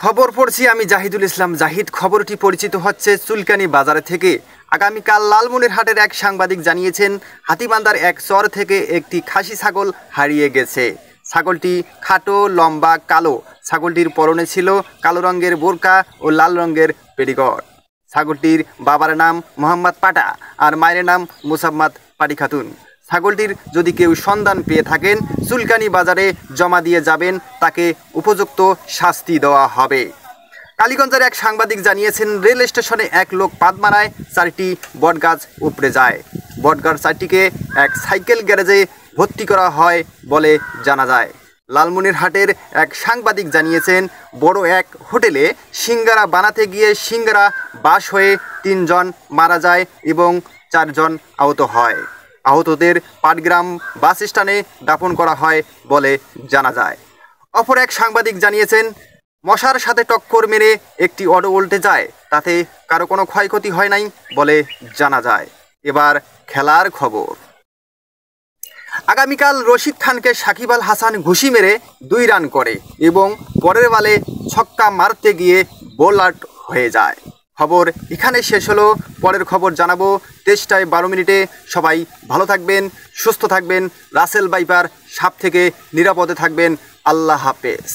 খবর পড়ছি আমি জাহিদুল ইসলাম জাহিদ। খবরটি পরিচিত হচ্ছে চুলকানি বাজারে থেকে। আগামীকাল লালমনিরহাটের এক সাংবাদিক জানিয়েছেন, হাতীবান্ধার এক চর থেকে একটি খাসি ছাগল হারিয়ে গেছে। ছাগলটি খাটো, লম্বা, কালো। ছাগলটির পরনে ছিল কালো রঙের বোরকা ও লাল রঙের পেটিকোট। ছাগলটির বাবার নাম মোহাম্মদ পাটা আর মায়ের নাম মুসাম্মাদ পাটি খাতুন। ছাগলটির যদি কেউ সন্ধান পেয়ে থাকেন, চুলকানি বাজারে জমা দিয়ে যাবেন, তাকে উপযুক্ত শাস্তি দেওয়া হবে। কালীগঞ্জের এক সাংবাদিক জানিয়েছেন, রেল স্টেশনে এক লোক পাদ মারায় 4টি বটগাছ উপড়ে যায়। বটগাছ 4টিকে এক সাইকেল গ্যারেজে ভর্তি করা হয় বলে জানা যায়। লালমনিরহাটের এক সাংবাদিক জানিয়েছেন, বড় এক হোটেলে সিঙ্গারা বানাতে গিয়ে সিঙ্গারা বাস হয়ে 3 জন মারা যায় এবং 4 জন আহত হয়। আহতদের পাটগ্রাম বাস স্ট্যান্ডে দাফন করা হয় বলে জানা যায়। অপর এক সাংবাদিক জানিয়েছেন, মশার সাথে টক্কর মেরে একটি অটো উল্টে যায়, তাতে কারো কোনো ক্ষয়ক্ষতি হয় নাই বলে জানা যায়। এবার খেলার খবর। আগামীকাল রশিদ খানকে সাকিব আল হাসান ঘুষি মেরে 2 রান করে এবং পরের বলে ছক্কা মারতে গিয়ে বোল্ড আউট হয়ে যায়। খবর এখানে শেষ হলো। পরের খবর জানাবো 23টায় 12 মিনিটে। সবাই ভালো থাকবেন, সুস্থ থাকবেন, রাসেল ভাইপার সাপ থেকে নিরাপদে থাকবেন। আল্লাহ হাফেজ।